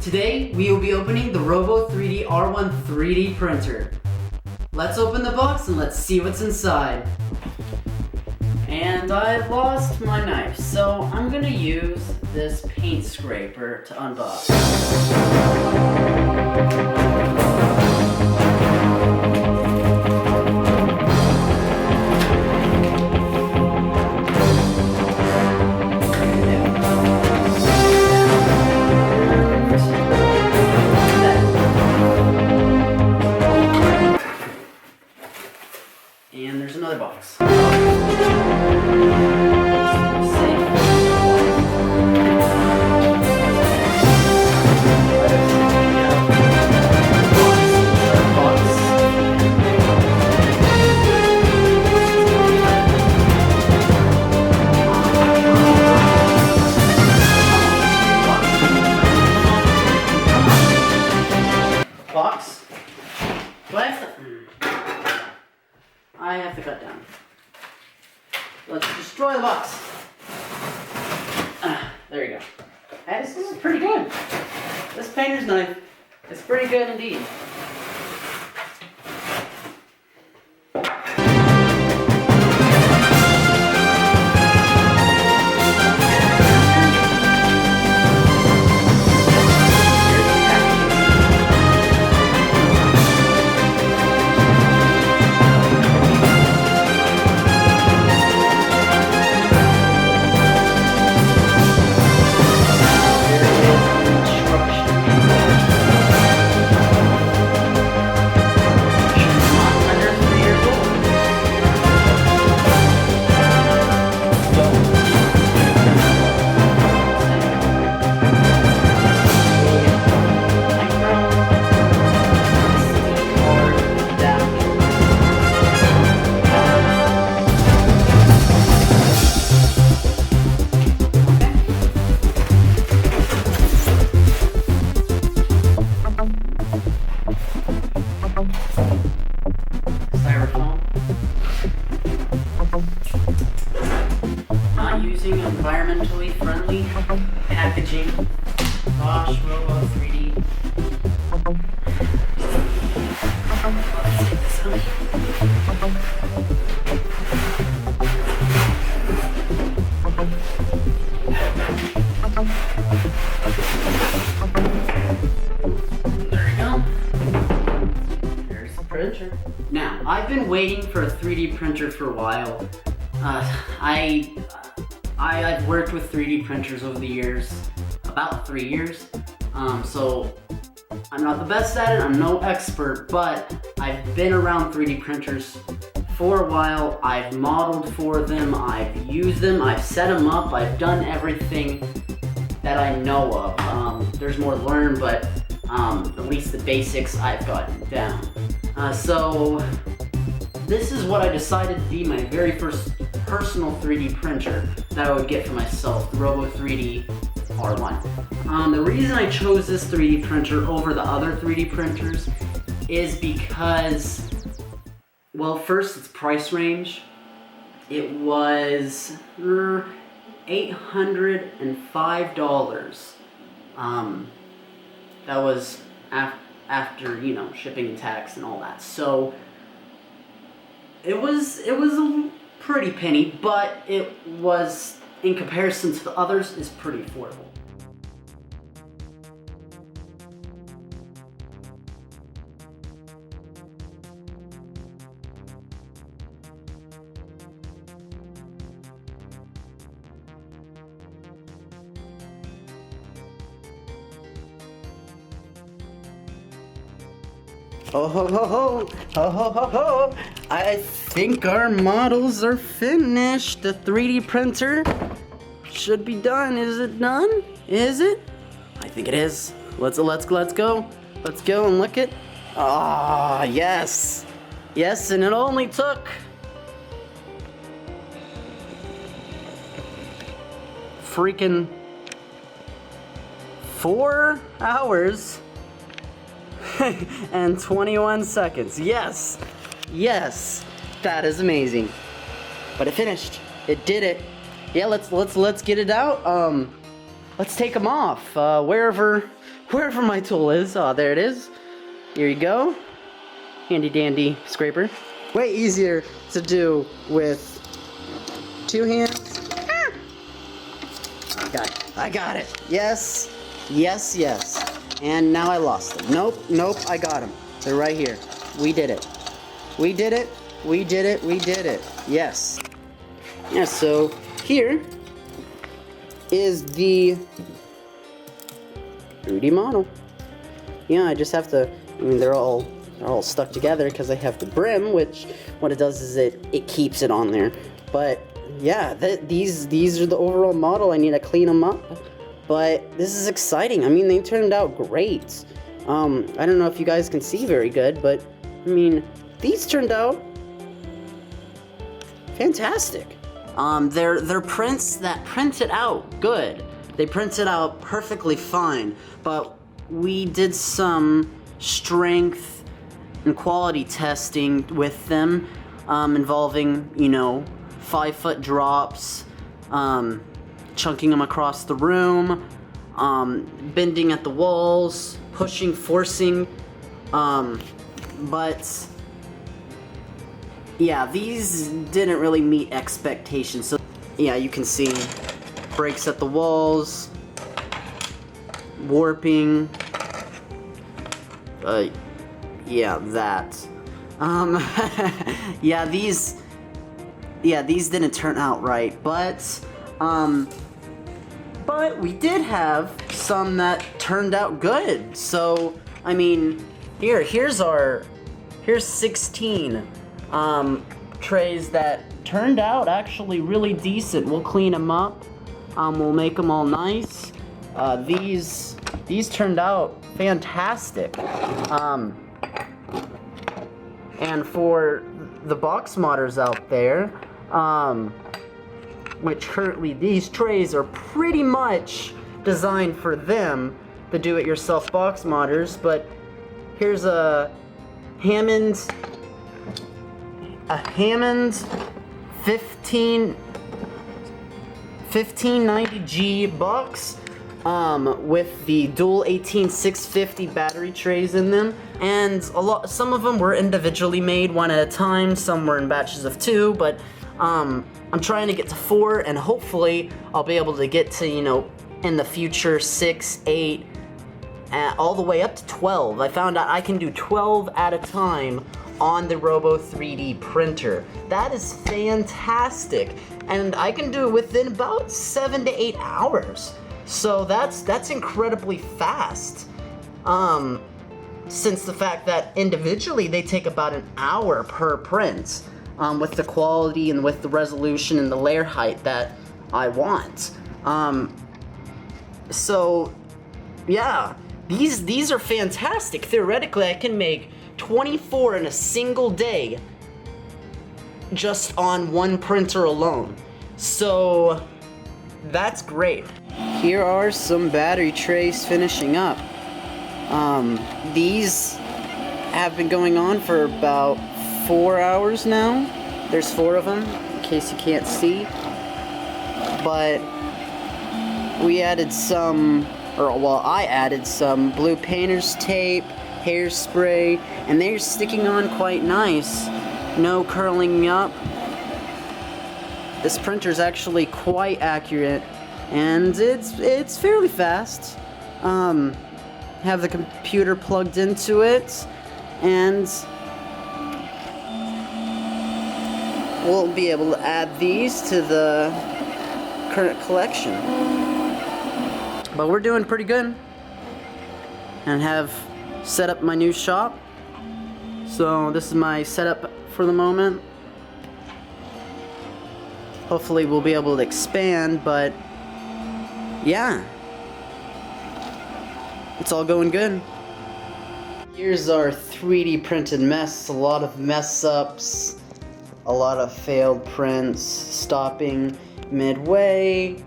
Today, we will be opening the Robo3d R1 3D printer. Let's open the box and let's see what's inside. And I lost my knife, so I'm gonna use this paint scraper to unbox. And there's another box. Box. I have to cut down. Let's destroy the box. There you go. Hey, this is pretty good. This painter's knife is pretty good indeed. Not using environmentally friendly packaging. Gosh, Robo3d. Let's take this out. There we go. There's the printer. Now, I've been waiting for a 3D printer for a while. I've worked with 3D printers over the years, about 3 years. So I'm not the best at it, I'm no expert, but I've been around 3D printers for a while. I've modeled for them, I've used them, I've set them up, I've done everything that I know of. There's more to learn, but at least the basics I've gotten down. So this is what I decided to be my very first personal 3D printer that I would get for myself, the Robo3d R1. The reason I chose this 3D printer over the other 3D printers is because, well, first, its price range. It was $805. That was after, you know, shipping and tax and all that. So it was a pretty penny, but it was, in comparison to the others, is pretty affordable. Oh ho ho ho! Ho ho ho ho! I think our models are finished. The 3D printer should be done. Is it done? Is it? I think it is. Let's go. Let's go and look at. Ah, yes. Yes, and it only took freaking 4 hours and 21 seconds. Yes, yes, that is amazing. But it finished. It did it. Yeah, let's get it out. Let's take them off. Wherever wherever my tool is. Oh, there it is. Here you go. Handy dandy scraper. Way easier to do with 2 hands. I got it. Yes, yes, yes. And now I lost them. Nope, nope, I got them. They're right here. We did it. We did it. We did it. We did it. Yes. Yeah, so here is the 3D model. Yeah, I just have to, I mean, they're all stuck together because I have the brim, which what it does is it keeps it on there. But yeah, these are the overall model. I need to clean them up, but this is exciting. I mean, they turned out great. I don't know if you guys can see very good, but I mean, these turned out fantastic. They're prints that print it out good. They print it out perfectly fine, but we did some strength and quality testing with them, involving, you know, 5-foot drops, chunking them across the room, bending at the walls, pushing, forcing, but yeah, these didn't really meet expectations. So yeah, you can see breaks at the walls, warping, yeah, that. Yeah, these didn't turn out right, but we did have some that turned out good. So, I mean, here's 16 trays that turned out actually really decent. We'll clean them up. We'll make them all nice. These turned out fantastic. And for the box modders out there, which currently these trays are pretty much designed for them, the do-it-yourself box modders, but here's a Hammond 1590G box with the dual 18650 battery trays in them, and some of them were individually made one at a time, some were in batches of 2, but I'm trying to get to 4, and hopefully I'll be able to get to, you know, in the future 6, 8, all the way up to 12. I found out I can do 12 at a time on the Robo3d printer. That is fantastic, and I can do it within about 7 to 8 hours. So that's incredibly fast. Since the fact that individually they take about an hour per print, with the quality and with the resolution and the layer height that I want. So yeah, these are fantastic. Theoretically, I can make 24 in a single day just on one printer alone. So that's great. Here are some battery trays finishing up. These have been going on for about 4 hours now. There's 4 of them, in case you can't see. But we added some, I added some blue painter's tape, hairspray, and they're sticking on quite nice. No curling up. This printer's actually quite accurate, and it's fairly fast. Have the computer plugged into it, and we'll be able to add these to the current collection. But we're doing pretty good, and have set up my new shop. So this is my setup for the moment. Hopefully we'll be able to expand, but yeah, it's all going good. Here's our 3D printed mess. A lot of mess ups, a lot of failed prints, stopping midway,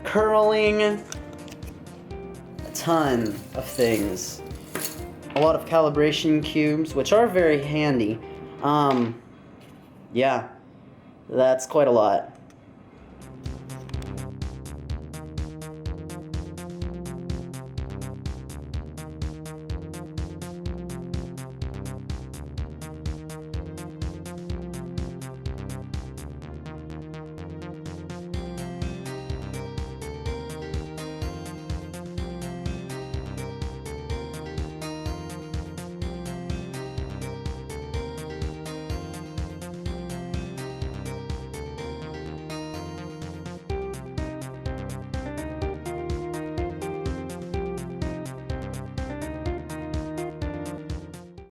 curling, a ton of things. A lot of calibration cubes, which are very handy. Yeah, that's quite a lot.